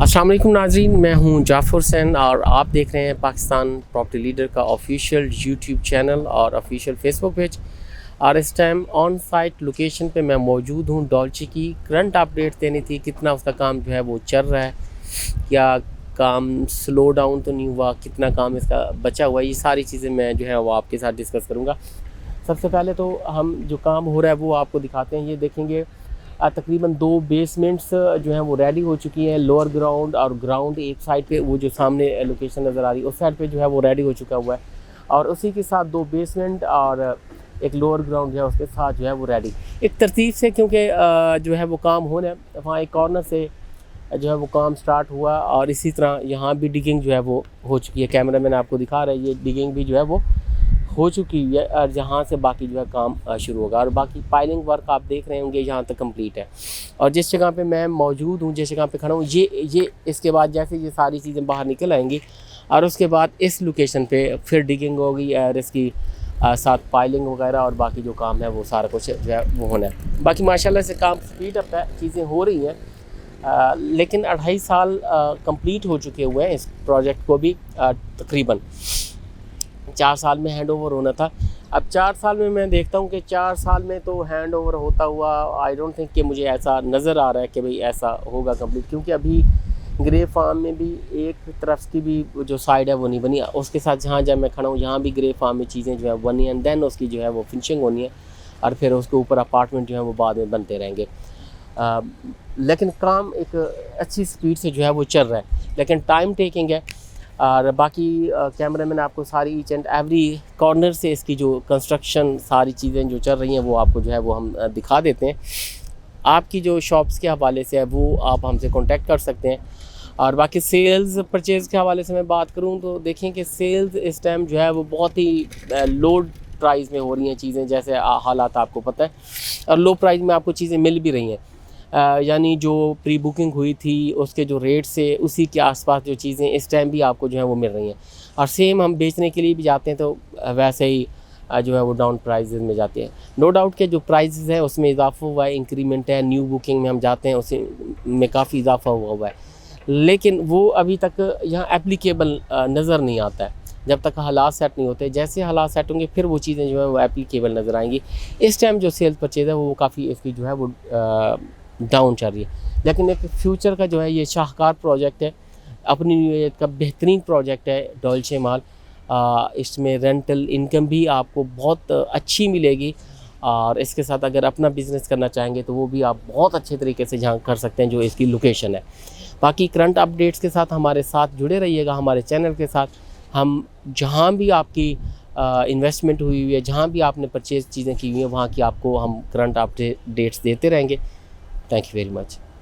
अस्सलाम वालेकुम नाज़रीन, मैं हूं जाफ़र हुसैन और आप देख रहे हैं पाकिस्तान प्रॉपर्टी लीडर का ऑफिशियल यूट्यूब चैनल और ऑफिशियल फेसबुक पेज। और इस टाइम ऑन साइट लोकेशन पे मैं मौजूद हूं। डॉल्चे की करंट अपडेट देनी थी, कितना उसका काम जो है वो चल रहा है, क्या काम स्लो डाउन तो नहीं हुआ, कितना काम इसका बचा हुआ है, ये सारी चीज़ें मैं जो है वो आपके साथ डिस्कस करूँगा। सबसे पहले तो हम जो काम हो रहा है वो आपको दिखाते हैं। ये देखेंगे तकरीबन 2 बेसमेंट्स जो हैं वो रेडी हो चुकी हैं। लोअर ग्राउंड और ग्राउंड एक साइड पे, वो जो सामने लोकेशन नज़र आ रही है उस साइड पे जो है वो रेडी हो चुका हुआ है, और उसी के साथ 2 बेसमेंट और एक लोअर ग्राउंड जो है उसके साथ जो है वो रेडी एक तरतीब से, क्योंकि जो है वो काम हो रहा है। वहाँ एक कॉर्नर से जो है वो काम स्टार्ट हुआ और इसी तरह यहाँ भी डिगिंग जो है वो हो चुकी है। कैमरा मैन आपको दिखा रहा है, ये डिगिंग भी जो है वो हो चुकी है और जहाँ से बाकी जो है काम शुरू होगा। और बाकी पाइलिंग वर्क आप देख रहे होंगे यहाँ तक कंप्लीट है। और जिस जगह पे मैं मौजूद हूँ, जिस जगह पे खड़ा हूँ, ये इसके बाद जैसे ये सारी चीज़ें बाहर निकल आएंगी और उसके बाद इस लोकेशन पे फिर डिगिंग होगी और इसकी साथ पाइलिंग वगैरह और बाकी जो काम है वो सारा कुछ जो है वो होना है। बाकी माशाल्लाह से काम स्पीड अप है, चीज़ें हो रही हैं। लेकिन 2.5 साल कंप्लीट हो चुके हुए हैं इस प्रोजेक्ट को भी। तकरीबन 4 साल में हैंड ओवर होना था। अब 4 साल में मैं देखता हूँ कि 4 साल में तो हैंड ओवर होता हुआ आई डोंट थिंक कि मुझे ऐसा नज़र आ रहा है कि भाई ऐसा होगा कंप्लीट, क्योंकि अभी ग्रे फार्म में भी एक तरफ की भी जो साइड है वो नहीं बनी। उसके साथ जहाँ मैं खड़ा हूँ यहाँ भी ग्रे फार्म में चीज़ें जो है बनी एंड देन उसकी जो है वो फिनिशिंग होनी है और फिर उसके ऊपर अपार्टमेंट जो है वो बाद में बनते रहेंगे। लेकिन काम एक अच्छी स्पीड से जो है वो चल रहा है, लेकिन टाइम टेकिंग है। और बाकी कैमरा मैन आपको सारी ईच एंड एवरी कॉर्नर से इसकी जो कंस्ट्रक्शन सारी चीज़ें जो चल रही हैं वो आपको जो है वो हम दिखा देते हैं। आपकी जो शॉप्स के हवाले से है वो आप हमसे कांटेक्ट कर सकते हैं। और बाकी सेल्स परचेज़ के हवाले से मैं बात करूं तो देखें कि सेल्स इस टाइम जो है वो बहुत ही लो प्राइस में हो रही हैं चीज़ें, जैसे हालात आपको पता है, और लो प्राइस में आपको चीज़ें मिल भी रही हैं। यानी जो प्री बुकिंग हुई थी उसके जो रेट से उसी के आसपास जो चीज़ें इस टाइम भी आपको जो है वो मिल रही हैं। और सेम हम बेचने के लिए भी जाते हैं तो वैसे ही जो है वो डाउन प्राइजेज़ में जाते हैं। नो डाउट के जो प्राइसेस है उसमें इजाफा हुआ है, इंक्रीमेंट है। न्यू बुकिंग में हम जाते हैं उसी में काफ़ी इजाफा हुआ है, लेकिन वो अभी तक यहाँ एप्लीकेबल नज़र नहीं आता है जब तक हालात सेट नहीं होते। जैसे हालात सेट होंगे फिर वो चीज़ें जो है वो एप्लीकेबल नज़र आएंगी। इस टाइम जो सेल्स परचेज़ है वो काफ़ी इसकी जो है वो डाउन चल रही है, लेकिन एक फ्यूचर का जो है ये शाहकार प्रोजेक्ट है, अपनी न्यूयत का बेहतरीन प्रोजेक्ट है डॉल्चे माल। इसमें रेंटल इनकम भी आपको बहुत अच्छी मिलेगी और इसके साथ अगर अपना बिज़नेस करना चाहेंगे तो वो भी आप बहुत अच्छे तरीके से जहाँ कर सकते हैं जो इसकी लोकेशन है। बाकी करंट अपडेट्स के साथ हमारे साथ जुड़े रहिएगा, हमारे चैनल के साथ। हम जहाँ भी आपकी इन्वेस्टमेंट हुई हुई है, जहाँ भी आपने परचेज़ चीज़ें की हुई हैं, वहाँ की आपको हम करंट अपडेट्स देते रहेंगे। Thank you very much.